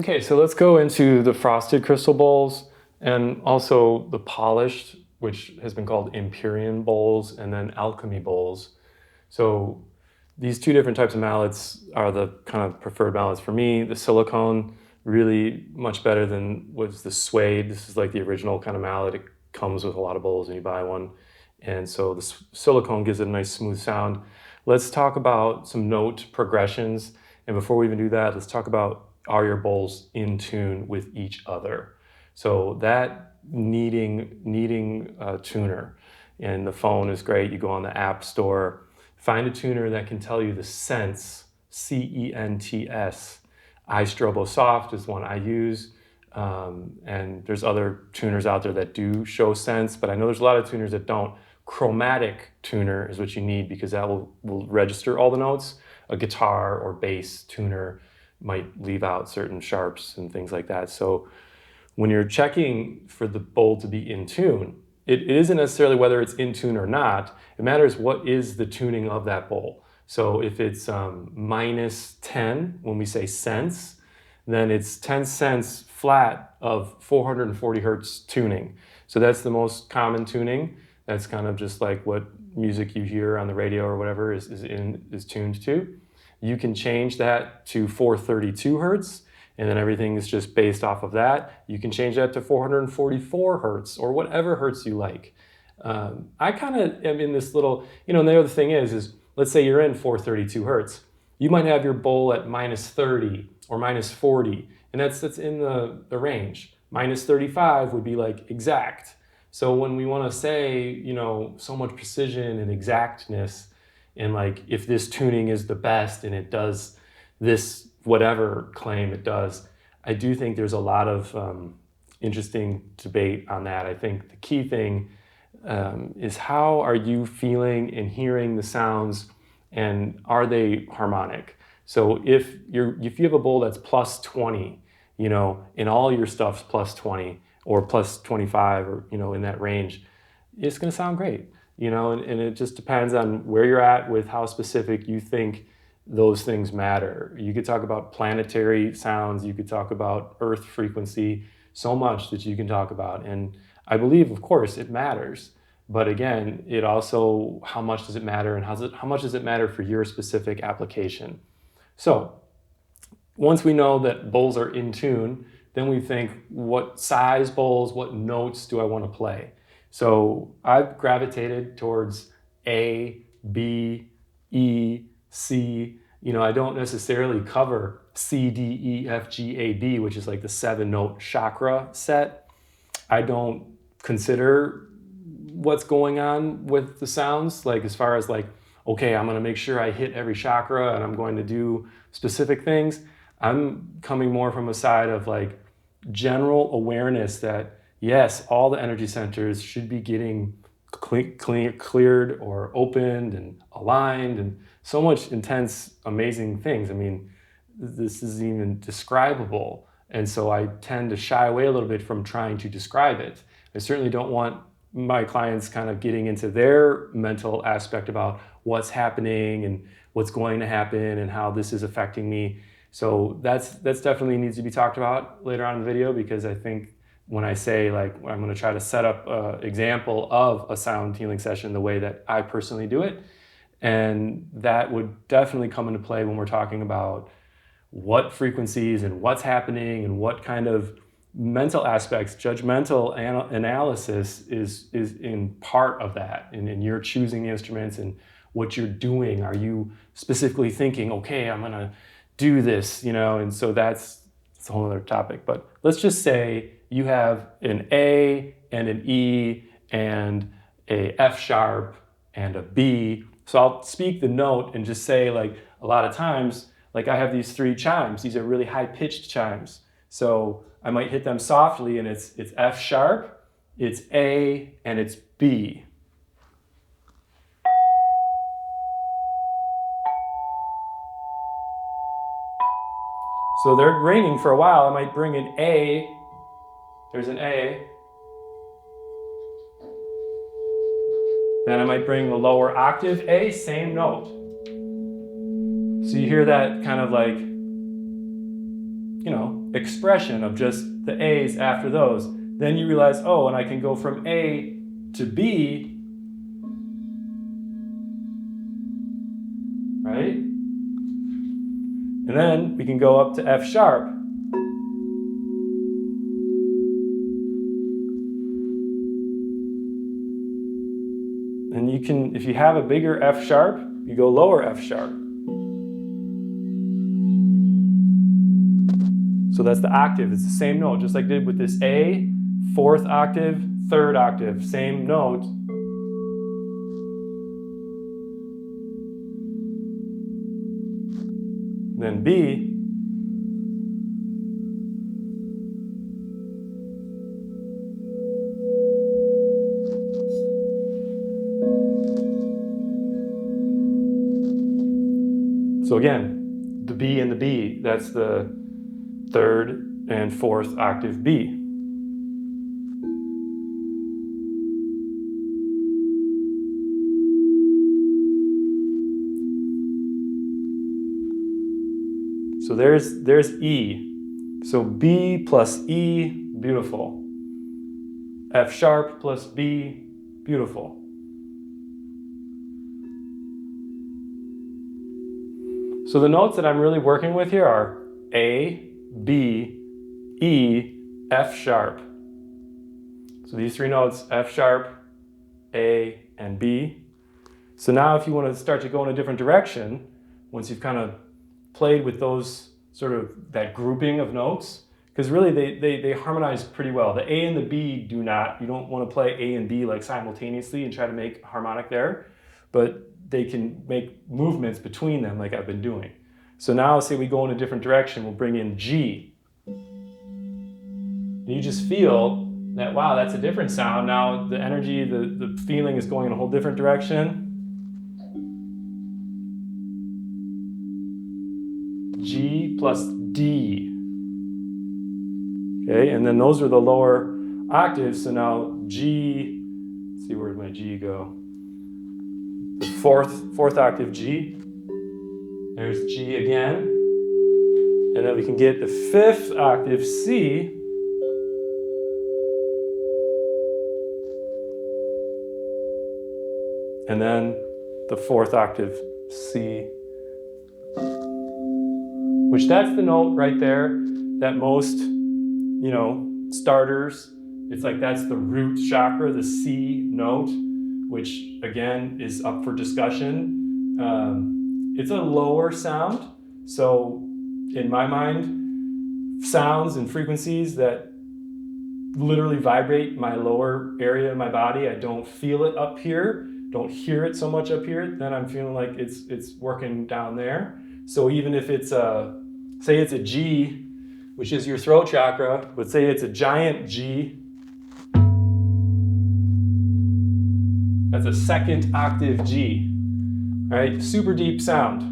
Okay, so let's go into the frosted crystal bowls and also the polished, which has been called Empyrean bowls, and then alchemy bowls. So these two different types of mallets are the kind of preferred mallets for me. The silicone, really much better than was the suede. This is like the original kind of mallet. It comes with a lot of bowls and you buy one. And so the silicone gives it a nice smooth sound. Let's talk about some note progressions. And before we even do that, let's talk about, are your bowls in tune with each other? So that needing a tuner. And the phone is great. You go on the app store, find a tuner that can tell you the sense, C-E-N-T-S. iStrobo Soft is one I use. And there's other tuners out there that do show sense, but I know there's a lot of tuners that don't. Chromatic tuner is what you need because that will register all the notes. A guitar or bass tuner might leave out certain sharps and things like that. So when you're checking for the bowl to be in tune, it isn't necessarily whether it's in tune or not. It matters what is the tuning of that bowl. So if it's minus 10, when we say cents, then it's 10 cents flat of 440 hertz tuning. So that's the most common tuning. That's kind of just like what music you hear on the radio or whatever is tuned to. You can change that to 432 hertz, and then everything is just based off of that. You can change that to 444 hertz or whatever hertz you like. I kind of am in this little, and the other thing is let's say you're in 432 hertz. You might have your bowl at minus 30 or minus 40, and that's in the range. Minus 35 would be like exact. So when we want to say, so much precision and exactness, and like if this tuning is the best and it does this whatever claim it does, I do think there's a lot of interesting debate on that. I think the key thing is how are you feeling and hearing the sounds, and are they harmonic? So if you have a bowl that's plus 20, and all your stuff's plus 20 or plus 25 or in that range, it's going to sound great. And it just depends on where you're at with how specific you think those things matter. You could talk about planetary sounds, you could talk about earth frequency, so much that you can talk about. And I believe, of course, it matters. But again, it also, how much does it matter, and how much does it matter for your specific application? So once we know that bowls are in tune, then we think, what size bowls, what notes do I want to play? So I've gravitated towards A, B, E, C. I don't necessarily cover C, D, E, F, G, A, B, which is like the 7-note chakra set. I don't consider what's going on with the sounds, like as far as like, okay, I'm going to make sure I hit every chakra and I'm going to do specific things. I'm coming more from a side of like general awareness that yes, all the energy centers should be getting cleared or opened and aligned, and so much intense, amazing things. I mean, this isn't even describable. And so I tend to shy away a little bit from trying to describe it. I certainly don't want my clients kind of getting into their mental aspect about what's happening and what's going to happen and how this is affecting me. So that's definitely needs to be talked about later on in the video, because I think when I say like I'm going to try to set up an example of a sound healing session the way that I personally do it, and that would definitely come into play when we're talking about what frequencies and what's happening and what kind of mental aspects, judgmental analysis is in part of that. And you're choosing the instruments and what you're doing. Are you specifically thinking, okay, I'm going to do this, and so that's a whole other topic. But let's just say you have an A and an E and a F sharp and a B. So I'll speak the note and just say, like, a lot of times, like I have these 3 chimes. These are really high pitched chimes. So I might hit them softly, and it's F sharp, it's A, and it's B. So they're ringing for a while. I might bring an A. There's an A. Then I might bring the lower octave A, same note. So you hear that kind of like, expression of just the A's after those. Then you realize, oh, and I can go from A to B, right? And then we can go up to F sharp. And you can, if you have a bigger F sharp, you go lower F sharp. So that's the octave, it's the same note, just like I did with this A, fourth octave, third octave, same note. Then B. So again, the B and the B, that's the third and fourth octave B. So there's E. So B plus E, beautiful. F sharp plus B, beautiful. So the notes that I'm really working with here are A, B, E, F sharp. So these three notes, F sharp, A, and B. So now if you want to start to go in a different direction, once you've kind of played with those sort of that grouping of notes, because really they harmonize pretty well. The A and the B do not. You don't want to play A and B like simultaneously and try to make a harmonic there, but they can make movements between them like I've been doing. So now say we go in a different direction, we'll bring in G. And you just feel that, wow, that's a different sound. Now the energy, the feeling is going in a whole different direction. G plus D. Okay, and then those are the lower octaves. So now G, let's see, where did my G go? The fourth octave G. There's G again. And then we can get the fifth octave C. And then the fourth octave C. Which that's the note right there that most, starters, it's like that's the root chakra, the C note, which again is up for discussion. It's a lower sound. So in my mind, sounds and frequencies that literally vibrate my lower area of my body, I don't feel it up here, don't hear it so much up here, then I'm feeling like it's working down there. So even if it's say it's a G, which is your throat chakra, but say it's a giant G, that's a second octave G, right? Super deep sound.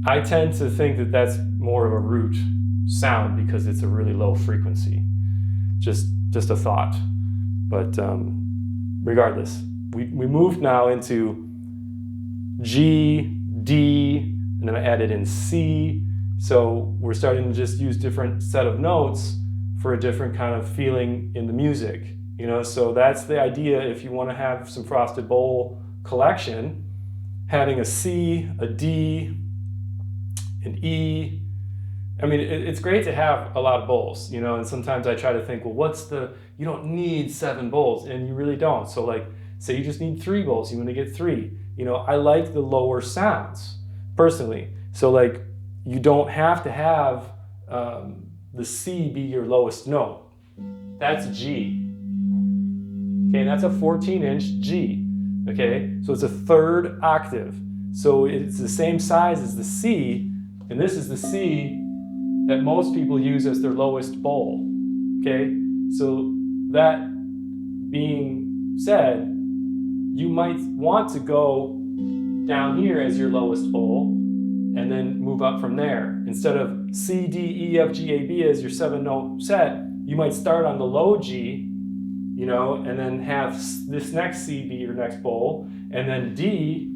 I tend to think that that's more of a root sound because it's a really low frequency. Just a thought. But regardless, we moved now into G, D, and then I added in C. So we're starting to just use different set of notes for a different kind of feeling in the music. So that's the idea. If you want to have some Frosted Bowl collection, having a C, a D, an E. I mean, it's great to have a lot of bowls, and sometimes I try to think, well, you don't need 7 bowls, and you really don't. So like, say you just need 3 bowls, you want to get 3. I like the lower sounds, personally. So like, you don't have to have the C be your lowest note. That's G. Okay, and that's a 14-inch G. Okay, so it's a third octave. So it's the same size as the C, and this is the C that most people use as their lowest bowl. Okay, so that being said, you might want to go down here as your lowest bowl and then move up from there. Instead of C, D, E, F, G, A, B as your 7-note set, you might start on the low G, and then have this next C be your next bowl, and then D.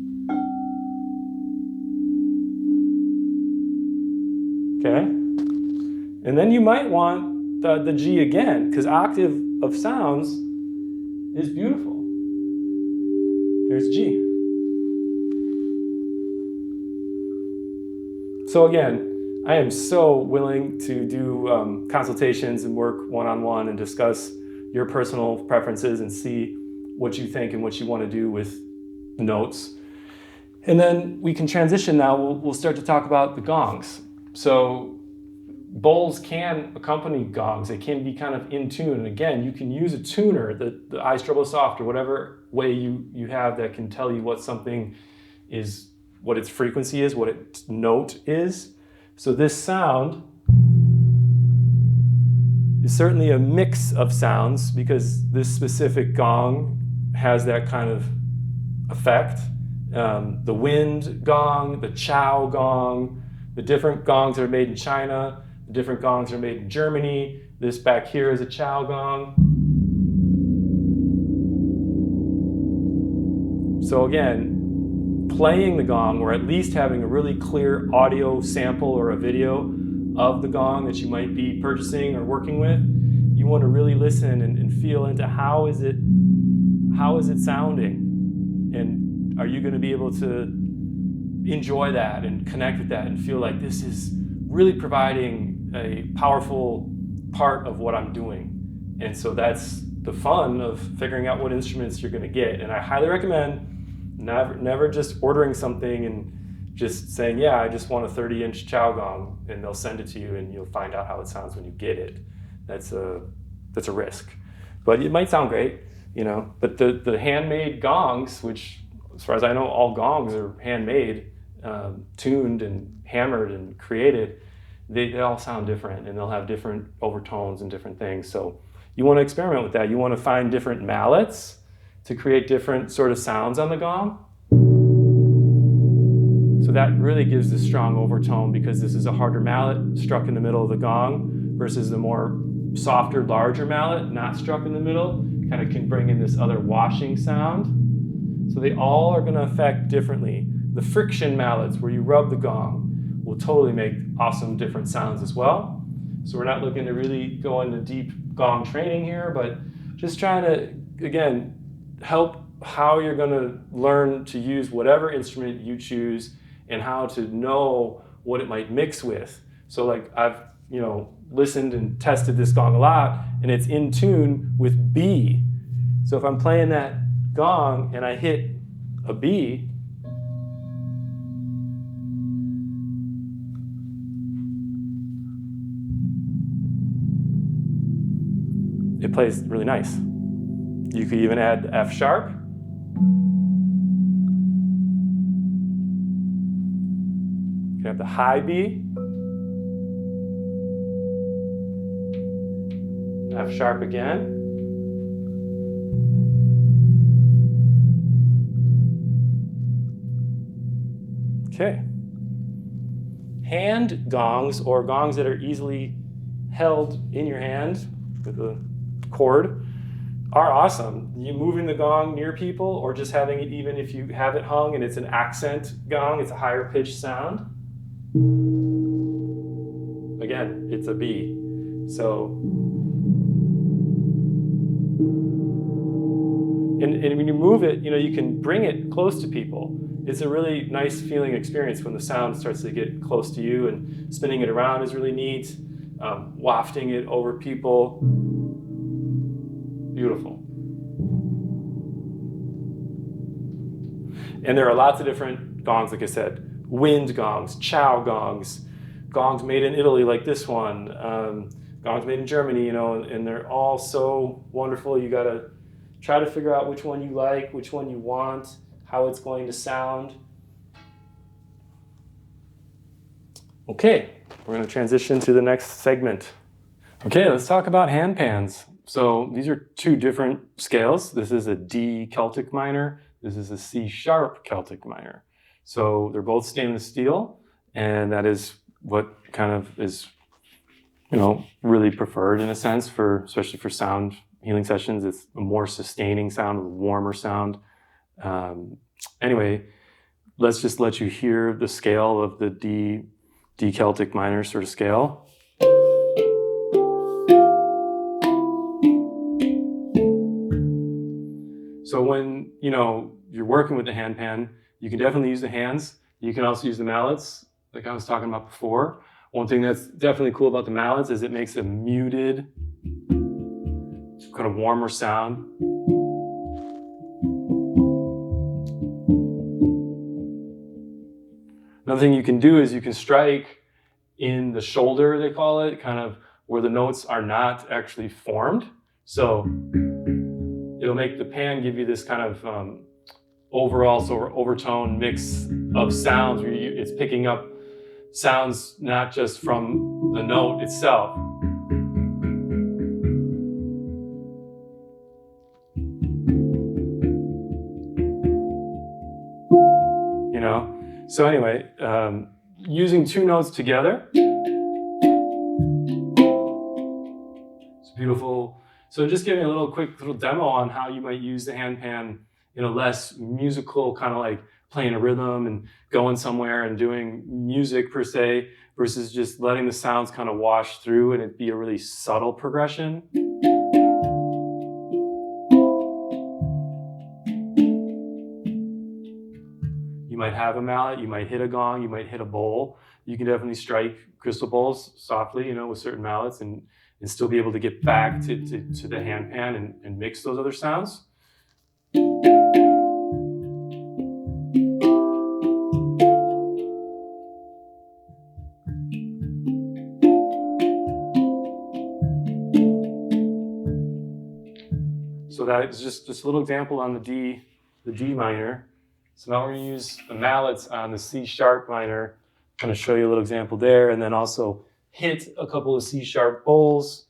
Okay? And then you might want the G again, because octave of sounds is beautiful. There's G. So again, I am so willing to do consultations and work one-on-one and discuss your personal preferences and see what you think and what you want to do with notes. And then we can transition now. We'll start to talk about the gongs. So bowls can accompany gongs. They can be kind of in tune. And again, you can use a tuner, the ice treble soft or whatever way you have that can tell you what something is, what its frequency is, what its note is. So this sound is certainly a mix of sounds because this specific gong has that kind of effect. The wind gong, the chow gong, the different gongs that are made in China, the different gongs that are made in Germany. This back here is a chow gong. So again, playing the gong, or at least having a really clear audio sample or a video of the gong that you might be purchasing or working with, you want to really listen and feel into how is it sounding, and are you going to be able to enjoy that and connect with that and feel like this is really providing a powerful part of what I'm doing. And so that's the fun of figuring out what instruments you're going to get. And I highly recommend never just ordering something and just saying, yeah, I just want a 30-inch chow gong, and they'll send it to you and you'll find out how it sounds when you get it. That's a risk. But it might sound great, you know. But the handmade gongs, which as far as I know, all gongs are handmade, tuned and hammered and created, they all sound different, and they'll have different overtones and different things. So you want to experiment with that. You want to find different mallets to create different sort of sounds on the gong. So that really gives this strong overtone because this is a harder mallet struck in the middle of the gong versus the more softer, larger mallet not struck in the middle, kind of can bring in this other washing sound. So they all are going to affect differently. The friction mallets where you rub the gong will totally make awesome different sounds as well. So we're not looking to really go into deep gong training here, but just trying to, again, help how you're going to learn to use whatever instrument you choose and how to know what it might mix with. So like I've, listened and tested this gong a lot, and it's in tune with B. So if I'm playing that gong and I hit a B, it plays really nice. You could even add F sharp. You can have the high B. F sharp again. Okay. Hand gongs, or gongs that are easily held in your hand with a cord, are awesome. You moving the gong near people, or just having it, even if you have it hung and it's an accent gong, it's a higher pitched sound. Again, it's a B. So, and when you move it, you can bring it close to people. It's a really nice feeling experience when the sound starts to get close to you, and spinning it around is really neat. Wafting it over people. Beautiful. And there are lots of different gongs, like I said. Wind gongs, chow gongs, gongs made in Italy like this one, gongs made in Germany, and they're all so wonderful. You gotta try to figure out which one you like, which one you want, how it's going to sound. Okay, we're gonna transition to the next segment. Okay, let's talk about hand pans. So these are two different scales. This is a D Celtic minor. This is a C sharp Celtic minor. So they're both stainless steel, and that is what kind of is, really preferred in a sense especially for sound healing sessions. It's a more sustaining sound, a warmer sound. Anyway, let's just let you hear the scale of the D Celtic minor sort of scale. So when, you're working with the handpan, you can definitely use the hands. You can also use the mallets, like I was talking about before. One thing that's definitely cool about the mallets is it makes a muted, kind of warmer sound. Another thing you can do is you can strike in the shoulder, they call it, kind of where the notes are not actually formed. So it'll make the pan give you this kind of overall sort of overtone mix of sounds where it's picking up sounds not just from the note itself. So anyway, using two notes together. It's beautiful. So just giving a quick little demo on how you might use the handpan in a less musical, kind of like playing a rhythm and going somewhere and doing music per se, versus just letting the sounds kind of wash through and it be a really subtle progression. You might have a mallet, you might hit a gong, you might hit a bowl. You can definitely strike crystal bowls softly, with certain mallets and still be able to get back to the handpan and mix those other sounds. So that is just a little example on the D minor. So now we're going to use the mallets on the C sharp minor. I'm going to show you a little example there, and then also hit a couple of C sharp bowls.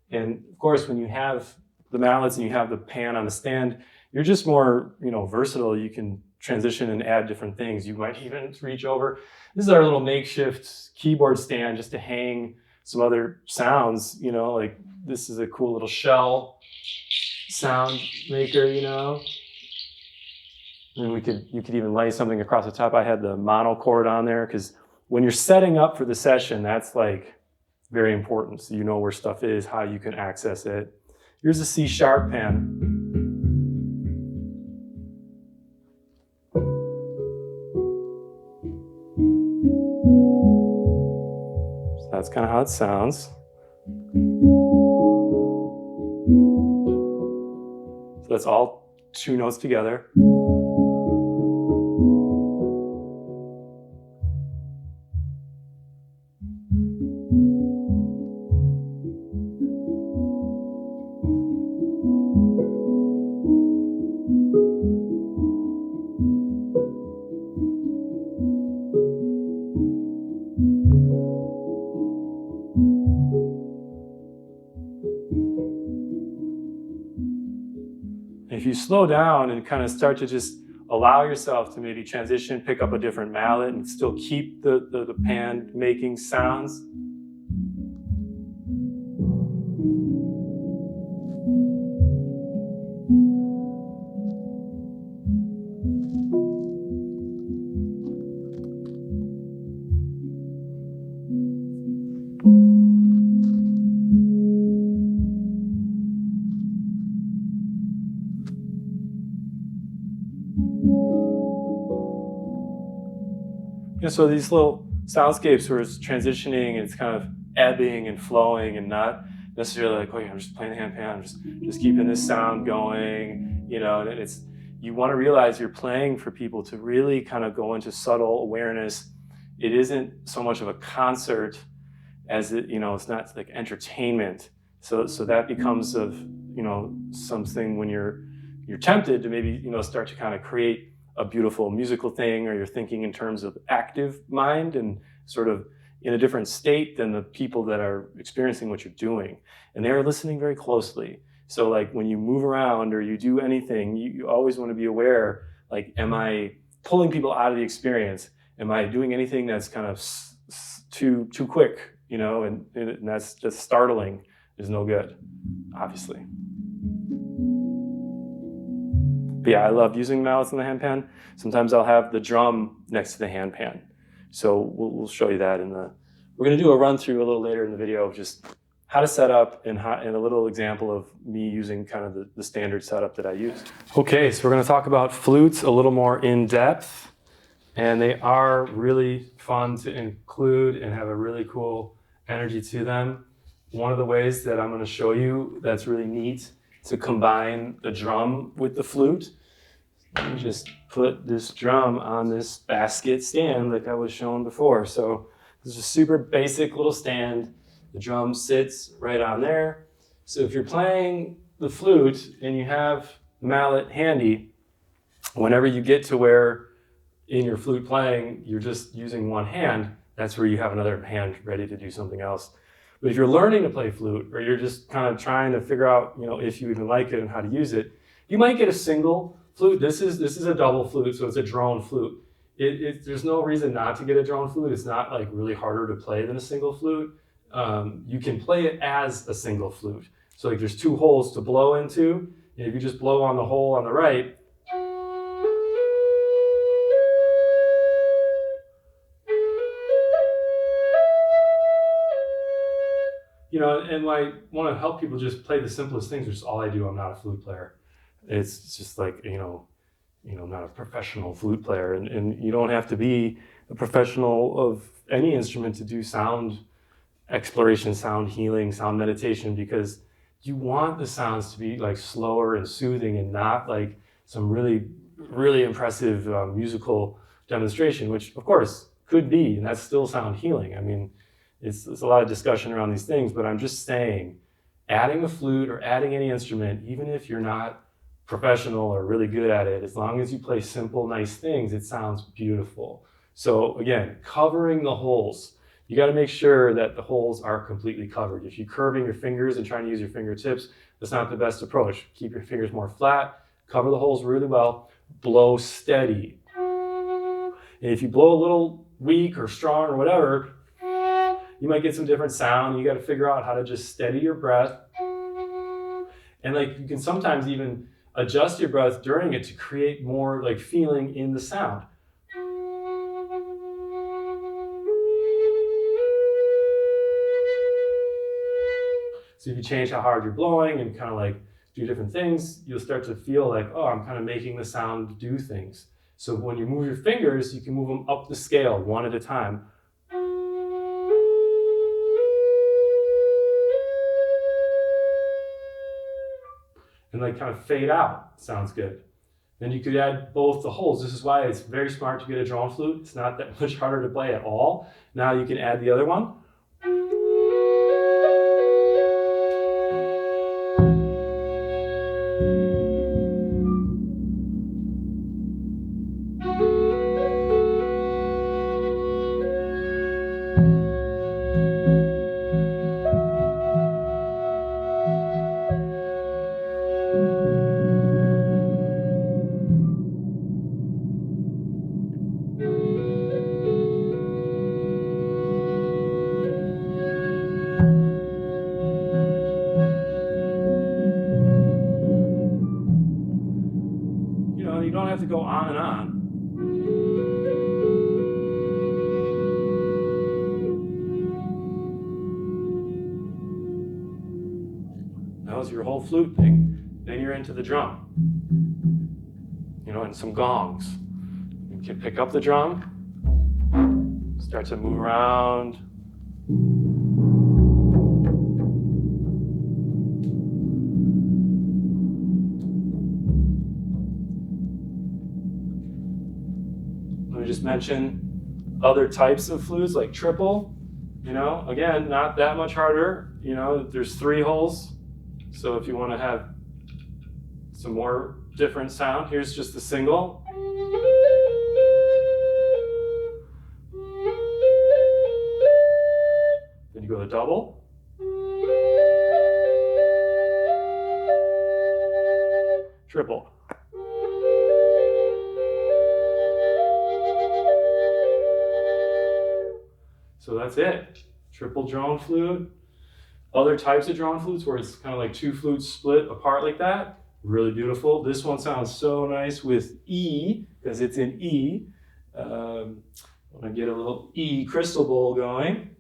And of course, when you have the mallets and you have the pan on the stand, you're just more, versatile. You can transition and add different things. You might even reach over. This is our little makeshift keyboard stand just to hang some other sounds, like this is a cool little shell sound maker, And you could even lay something across the top. I had the mono chord on there because when you're setting up for the session, that's like very important. So you know where stuff is, how you can access it. Here's a C sharp pan. So that's kind of how it sounds. So that's all two notes together. If you slow down and kind of start to just allow yourself to maybe transition, pick up a different mallet and still keep the pan making sounds. So these little soundscapes where it's transitioning and it's kind of ebbing and flowing and not necessarily like, oh yeah, I'm just playing the handpan, I'm just keeping this sound going, and it's, you want to realize you're playing for people to really kind of go into subtle awareness. It isn't so much of a concert as it's not like entertainment. So that becomes something when you're tempted to maybe, start to kind of create a beautiful musical thing, or you're thinking in terms of active mind and sort of in a different state than the people that are experiencing what you're doing. And they are listening very closely. So like when you move around or you do anything, you always want to be aware, like, am I pulling people out of the experience? Am I doing anything that's kind of too quick, and that's just startling is no good, obviously. But yeah, I love using mallets in the handpan. Sometimes I'll have the drum next to the handpan. So we'll show you that we're going to do a run through a little later in the video of just how to set up and a little example of me using kind of the standard setup that I use. Okay, so we're going to talk about flutes a little more in depth, and they are really fun to include and have a really cool energy to them. One of the ways that I'm going to show you that's really neat to combine the drum with the flute. Let me just put this drum on this basket stand like I was showing before. So this is a super basic little stand. The drum sits right on there. So if you're playing the flute and you have the mallet handy, whenever you get to where in your flute playing, you're just using one hand, that's where you have another hand ready to do something else. But if you're learning to play flute, or you're just kind of trying to figure out, if you even like it and how to use it, you might get a single flute. This is a double flute, so it's a drone flute. There's no reason not to get a drone flute. It's not like really harder to play than a single flute. You can play it as a single flute. So like there's two holes to blow into, and if you just blow on the hole on the right, and I want to help people just play the simplest things, which is all I do. I'm not a flute player. It's just like, I'm not a professional flute player, and you don't have to be a professional of any instrument to do sound exploration, sound healing, sound meditation, because you want the sounds to be like slower and soothing and not like some really, really impressive musical demonstration, which of course could be, and that's still sound healing. I mean, it's a lot of discussion around these things, but I'm just saying, adding a flute or adding any instrument, even if you're not professional or really good at it, as long as you play simple, nice things, it sounds beautiful. So again, covering the holes. You got to make sure that the holes are completely covered. If you're curving your fingers and trying to use your fingertips, that's not the best approach. Keep your fingers more flat, cover the holes really well, blow steady. And if you blow a little weak or strong or whatever, you might get some different sound. You got to figure out how to just steady your breath. And like you can sometimes even adjust your breath during it to create more like feeling in the sound. So if you change how hard you're blowing and kind of like do different things, you'll start to feel like, oh, I'm kind of making the sound do things. So when you move your fingers, you can move them up the scale one at a time. And like kind of fade out. Sounds good. Then you could add both the holes. This is why it's very smart to get a drone flute. It's not that much harder to play at all. Now you can add the other one. You don't have to go on and on. That was your whole flute thing. Then you're into the drum. And some gongs. You can pick up the drum, start to move around. Let me just mention other types of flutes like triple. Again, not that much harder. There's 3 holes. So if you want to have some more different sound, here's just the single. Then you go to double. Triple. So that's it. Triple drone flute. Other types of drone flutes where it's kind of like 2 flutes split apart like that. Really beautiful. This one sounds so nice with E, because it's in E. I'm going to get a little E crystal bowl going.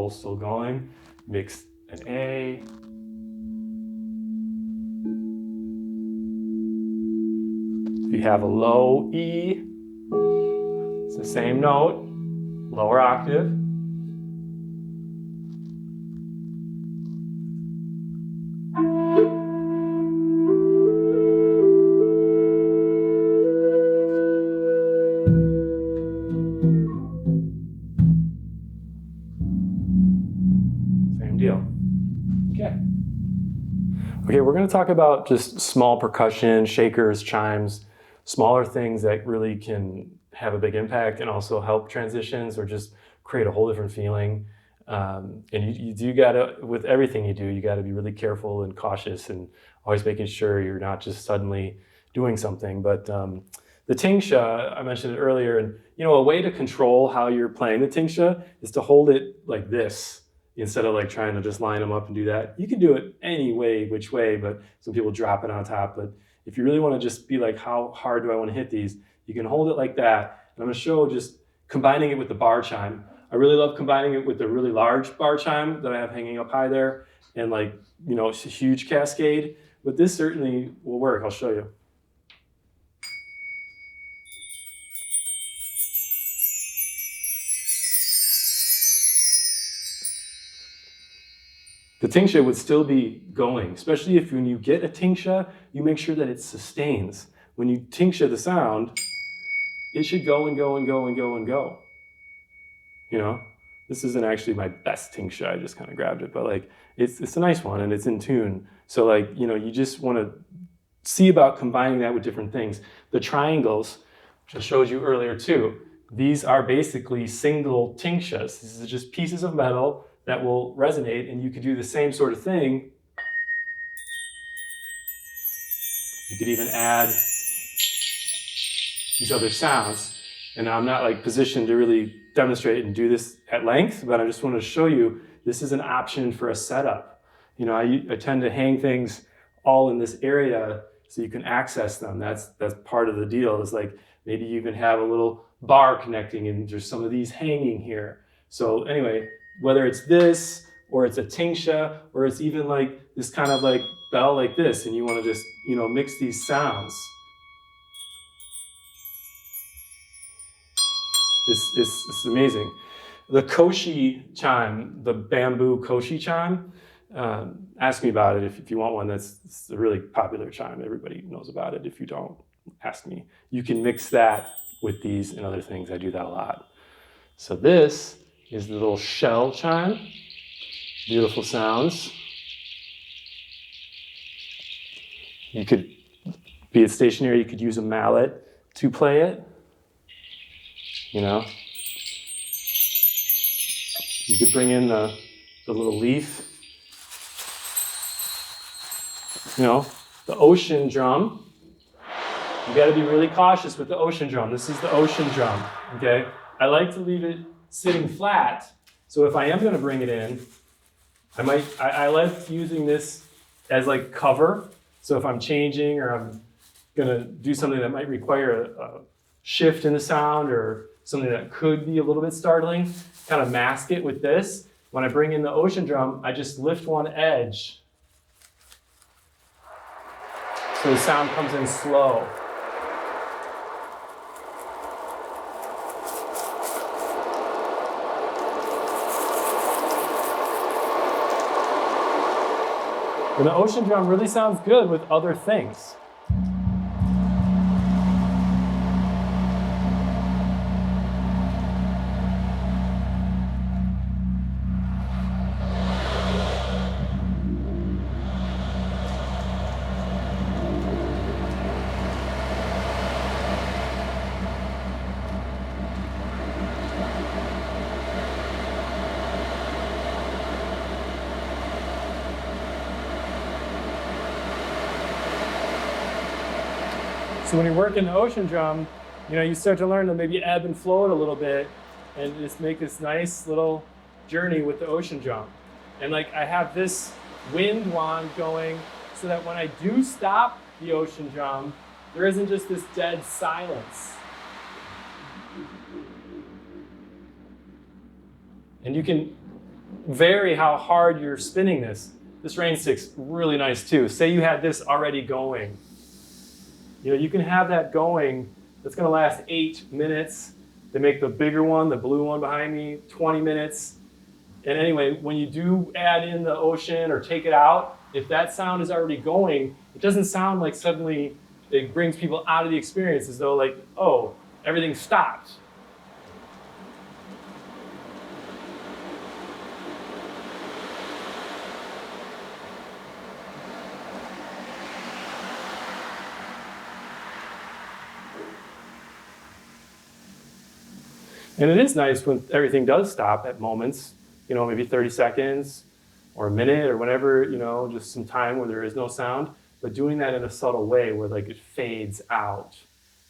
bowl still going. Mix an A. If you have a low E, it's the same note, lower octave. Same deal. Okay, we're going to talk about just small percussion, shakers, chimes, smaller things that really can have a big impact and also help transitions or just create a whole different feeling. And you do gotta, with everything you do, you gotta be really careful and cautious and always making sure you're not just suddenly doing something. But the tingsha, I mentioned it earlier, and a way to control how you're playing the tingsha is to hold it like this, instead of like trying to just line them up and do that. You can do it any way, which way, but some people drop it on top. But if you really want to just be like, how hard do I want to hit these? You can hold it like that. And I'm going to show just combining it with the bar chime. I really love combining it with the really large bar chime that I have hanging up high there, and like, it's a huge cascade. But this certainly will work. I'll show you. The tingsha would still be going, especially if when you get a tingsha, you make sure that it sustains. When you tingsha the sound, it should go and go and go and go and go. This isn't actually my best tingsha, I just kind of grabbed it, but like it's a nice one and it's in tune. So like, you just want to see about combining that with different things. The triangles, which I showed you earlier too, these are basically single tingshas. These are just pieces of metal that will resonate, and you could do the same sort of thing. You could even add these other sounds. And I'm not like positioned to really demonstrate and do this at length, but I just want to show you this is an option for a setup. I tend to hang things all in this area so you can access them. That's part of the deal. Is like maybe you even have a little bar connecting and there's some of these hanging here. So anyway, whether it's this or it's a tingsha or it's even like this kind of like bell like this, and you want to just mix these sounds. It's amazing. The koshi chime, the bamboo koshi chime, ask me about it if you want one. It's a really popular chime. Everybody knows about it. If you don't, ask me. You can mix that with these and other things. I do that a lot. So this is the little shell chime. Beautiful sounds. You could be it stationary. You could use a mallet to play it. You could bring in the little leaf. The ocean drum. You got to be really cautious with the ocean drum. This is the ocean drum, okay? I like to leave it sitting flat. So if I am going to bring it in, I like using this as like cover. So if I'm changing or I'm going to do something that might require a shift in the sound or something that could be a little bit startling, kind of mask it with this. When I bring in the ocean drum, I just lift one edge. So the sound comes in slow. And the ocean drum really sounds good with other things. So when you're working the ocean drum, you start to learn to maybe ebb and flow it a little bit and just make this nice little journey with the ocean drum. And like I have this wind wand going so that when I do stop the ocean drum, there isn't just this dead silence. And you can vary how hard you're spinning this. This rain stick's really nice too. Say you had this already going. You can have that going. That's going to last 8 minutes. They make the bigger one, the blue one behind me, 20 minutes. And anyway, when you do add in the ocean or take it out, if that sound is already going, it doesn't sound like suddenly it brings people out of the experience as though like, oh, everything stopped. And it is nice when everything does stop at moments, maybe 30 seconds or a minute or whatever, just some time where there is no sound, but doing that in a subtle way where like it fades out,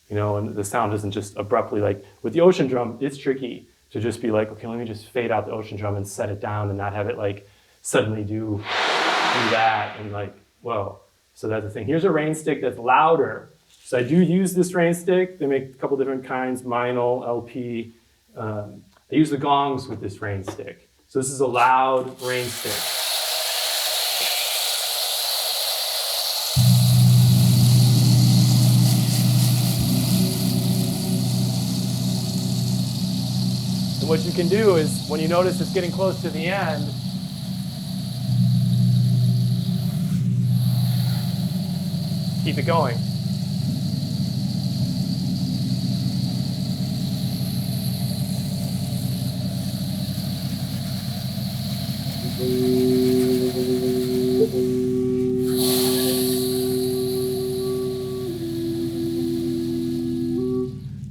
and the sound doesn't just abruptly, like with the ocean drum, it's tricky to just be like, okay, let me just fade out the ocean drum and set it down and not have it like suddenly do that and like, whoa. So that's the thing. Here's a rain stick that's louder. So I do use this rain stick. They make a couple different kinds, Meinl, LP. I use the Gongs with this rain stick. So this is a loud rain stick. And what you can do is, when you notice it's getting close to the end, keep it going.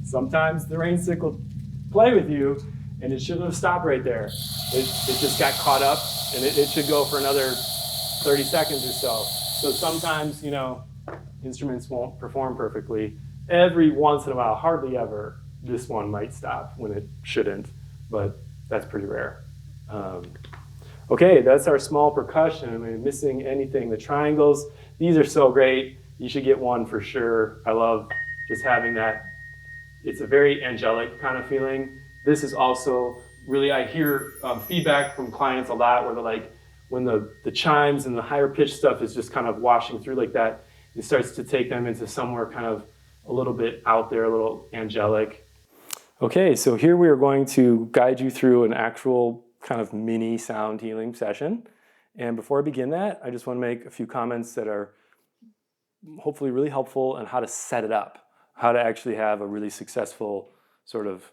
Sometimes the rain stick will play with you, and it shouldn't have stopped right there. It just got caught up, and it should go for another 30 seconds or so. So sometimes, instruments won't perform perfectly. Every once in a while, hardly ever, this one might stop when it shouldn't, but that's pretty rare. Okay, that's our small percussion. Am I missing anything? The triangles, these are so great. You should get one for sure. I love just having that. It's a very angelic kind of feeling. This is also really, I hear feedback from clients a lot where they're like, when the chimes and the higher pitched stuff is just kind of washing through like that, it starts to take them into somewhere kind of a little bit out there, a little angelic. Okay, so here we are going to guide you through an actual kind of mini sound healing session. And before I begin that, I just want to make a few comments that are hopefully really helpful on how to set it up, how to actually have a really successful sort of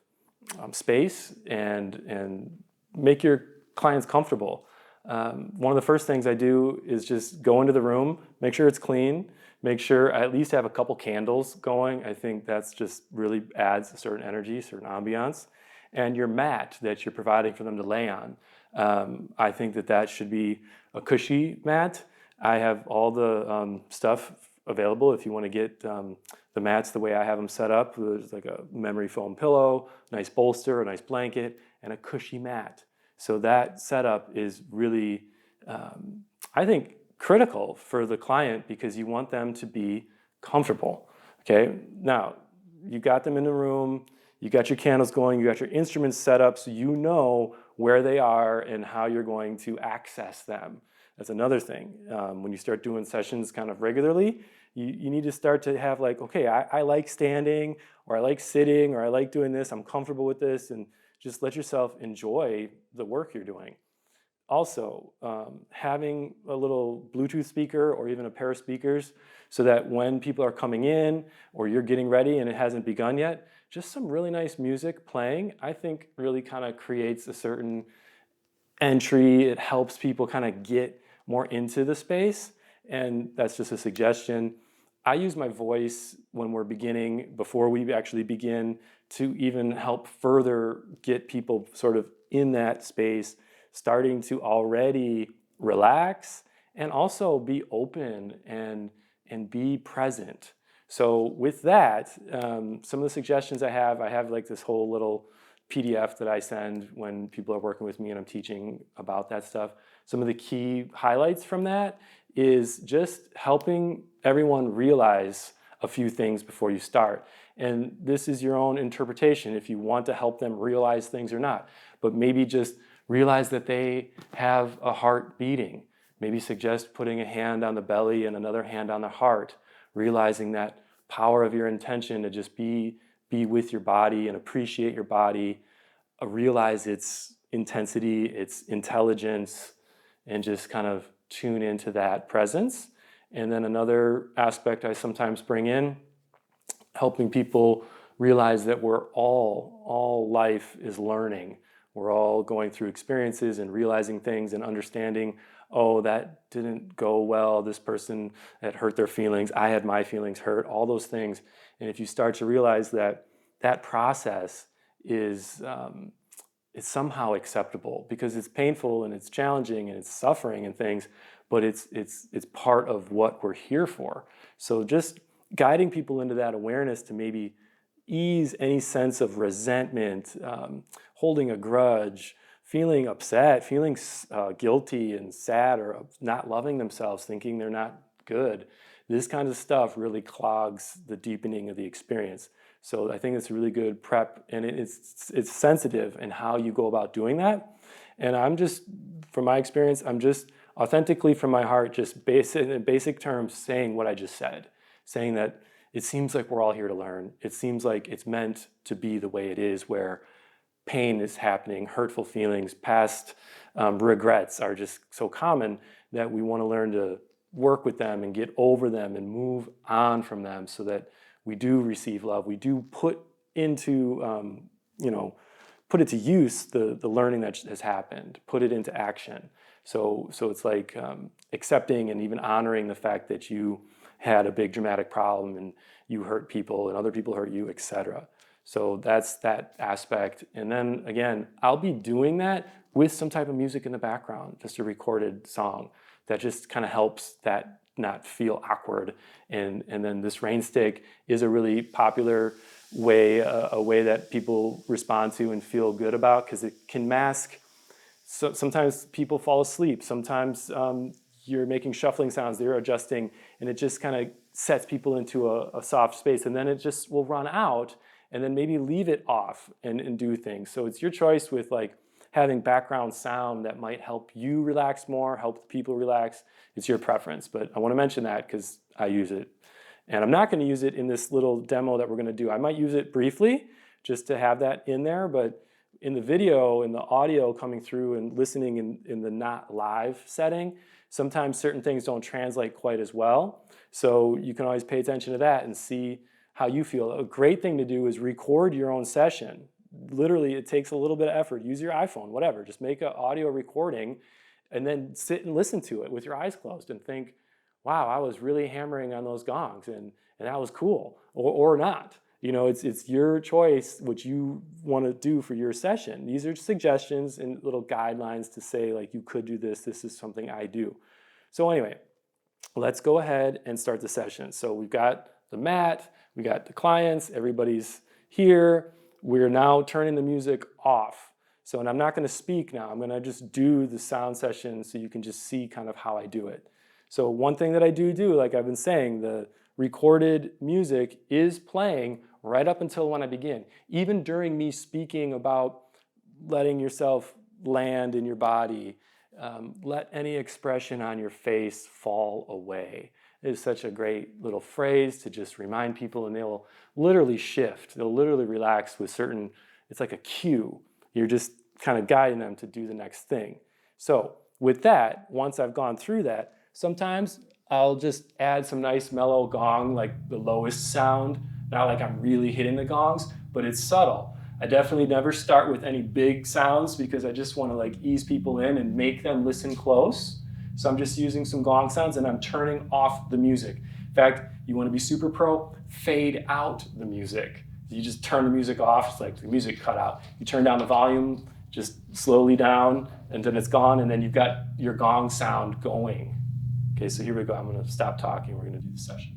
space and make your clients comfortable. One of the first things I do is just go into the room, make sure it's clean, make sure I at least have a couple candles going. I think that's just really adds a certain energy, certain ambiance. And your mat that you're providing for them to lay on. I think that should be a cushy mat. I have all the stuff available if you want to get the mats the way I have them set up. There's like a memory foam pillow, nice bolster, a nice blanket, and a cushy mat. So that setup is really, I think, critical for the client because you want them to be comfortable. Okay, now you got them in the room, you got your candles going, you got your instruments set up so you know where they are and how you're going to access them. That's another thing. When you start doing sessions kind of regularly, you need to start to have like, okay, I like standing, or I like sitting, or I like doing this, I'm comfortable with this, and just let yourself enjoy the work you're doing. Also, having a little Bluetooth speaker or even a pair of speakers so that when people are coming in or you're getting ready and it hasn't begun yet, just some really nice music playing, I think really kind of creates a certain entry. It helps people kind of get more into the space, and that's just a suggestion. I use my voice when we're beginning, before we actually begin, to even help further get people sort of in that space, starting to already relax and also be open and be present. So with that, some of the suggestions I have like this whole little PDF that I send when people are working with me and I'm teaching about that stuff. Some of the key highlights from that is just helping everyone realize a few things before you start. And this is your own interpretation if you want to help them realize things or not. But maybe just realize that they have a heart beating. Maybe suggest putting a hand on the belly and another hand on the heart, realizing that power of your intention to just be with your body and appreciate your body, realize its intensity, its intelligence, and just kind of tune into that presence. And then another aspect I sometimes bring in, helping people realize that we're all life is learning. We're all going through experiences and realizing things and understanding, oh, that didn't go well. This person had hurt their feelings. I had my feelings hurt, all those things. And if you start to realize that that process is it's somehow acceptable, because it's painful and it's challenging and it's suffering and things, but it's part of what we're here for. So just guiding people into that awareness to maybe ease any sense of resentment, holding a grudge, feeling upset, feeling guilty and sad, or not loving themselves, thinking they're not good. This kind of stuff really clogs the deepening of the experience. So I think it's a really good prep, and it's sensitive in how you go about doing that. And I'm just, from my experience, I'm just authentically from my heart, just in basic terms, saying what I just said, saying that it seems like we're all here to learn. It seems like it's meant to be the way it is, where pain is happening, hurtful feelings, past regrets are just so common that we want to learn to work with them and get over them and move on from them, so that we do receive love. We do put into, put it to use, the learning that has happened, put it into action. So it's like accepting and even honoring the fact that you had a big dramatic problem and you hurt people and other people hurt you, etc. So that's that aspect. And then again, I'll be doing that with some type of music in the background, just a recorded song that just kind of helps that not feel awkward. And then this rain stick is a really popular way, a way that people respond to and feel good about, because it can mask. So sometimes people fall asleep. Sometimes you're making shuffling sounds, they're adjusting, and it just kind of sets people into a soft space. And then it just will run out, and then maybe leave it off and do things. So it's your choice with like having background sound that might help you relax more, help the people relax. It's your preference, but I want to mention that because I use it. And I'm not going to use it in this little demo that we're going to do. I might use it briefly just to have that in there, but in the video, in the audio coming through and listening in the not live setting, sometimes certain things don't translate quite as well. So you can always pay attention to that and see how you feel. A great thing to do is record your own session. Literally, it takes a little bit of effort. Use your iPhone, whatever. Just make an audio recording and then sit and listen to it with your eyes closed and think, wow, I was really hammering on those gongs and that was cool, or not. You know, it's your choice what you want to do for your session. These are suggestions and little guidelines to say, like, you could do this. This is something I do. So anyway, let's go ahead and start the session. So we've got the mat, we got the clients, everybody's here. We're now turning the music off. So, and I'm not going to speak now. I'm going to just do the sound session so you can just see kind of how I do it. So one thing that I do, like I've been saying, the recorded music is playing right up until when I begin. Even during me speaking about letting yourself land in your body, let any expression on your face fall away. It is such a great little phrase to just remind people, and they'll literally shift. They'll literally relax with certain, it's like a cue. You're just kind of guiding them to do the next thing. So with that, once I've gone through that, sometimes I'll just add some nice mellow gong, like the lowest sound, not like I'm really hitting the gongs, but it's subtle. I definitely never start with any big sounds because I just want to like ease people in and make them listen close. So I'm just using some gong sounds and I'm turning off the music. In fact, you want to be super pro, fade out the music. You just turn the music off, it's like the music cut out. You turn down the volume, just slowly down, and then it's gone, and then you've got your gong sound going. Okay, so here we go. I'm going to stop talking. We're going to do the session.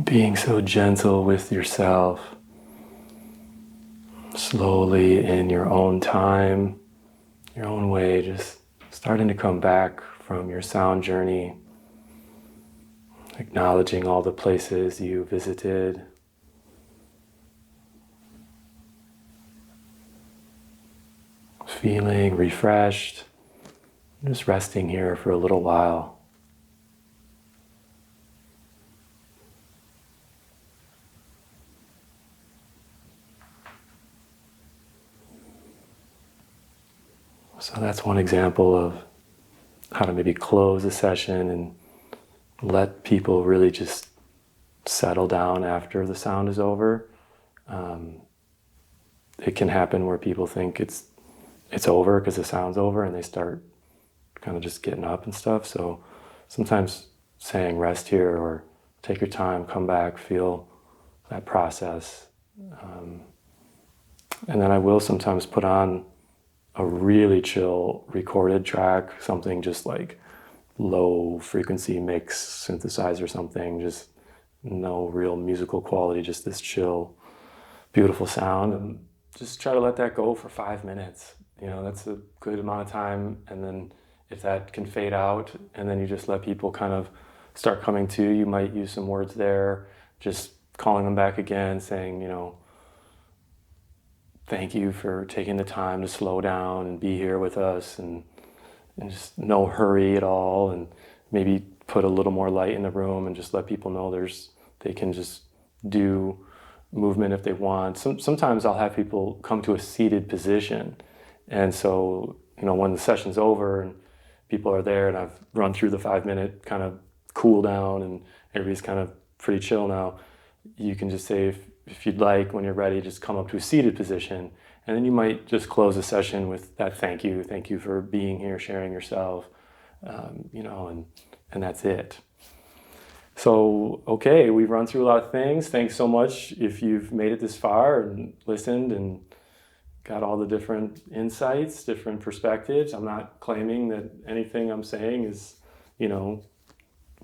Being so gentle with yourself, slowly in your own time, your own way, just starting to come back from your sound journey, acknowledging all the places you visited, feeling refreshed, just resting here for a little while. So that's one example of how to maybe close a session and let people really just settle down after the sound is over. It can happen where people think it's over because the sound's over and they start kind of just getting up and stuff. So sometimes saying rest here or take your time, come back, feel that process. And then I will sometimes put on a really chill recorded track, something just like low frequency mix synthesizer, something, just no real musical quality, just this chill, beautiful sound. And just try to let that go for 5 minutes. That's a good amount of time. And then if that can fade out, and then you just let people kind of start coming to, you might use some words there, just calling them back again, saying, thank you for taking the time to slow down and be here with us, and just no hurry at all, and maybe put a little more light in the room and just let people know they can just do movement if they want. Sometimes I'll have people come to a seated position, and so when the session's over and people are there and I've run through the 5-minute kind of cool down and everybody's kind of pretty chill now, you can just say, if you'd like, when you're ready, just come up to a seated position, and then you might just close the session with that thank you for being here, sharing yourself, and that's it. So, okay, we've run through a lot of things. Thanks so much if you've made it this far and listened and got all the different insights, different perspectives. I'm not claiming that anything I'm saying is,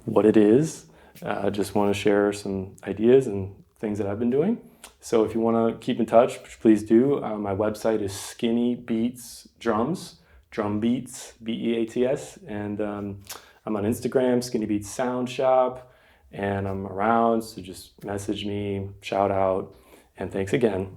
what it is. I just want to share some ideas and things that I've been doing. So if you want to keep in touch, please do. My website is Skinny Beats Drums, Drum Beats, Beats, and I'm on Instagram, Skinny Beats Sound Shop, and I'm around, so just message me, shout out, and thanks again.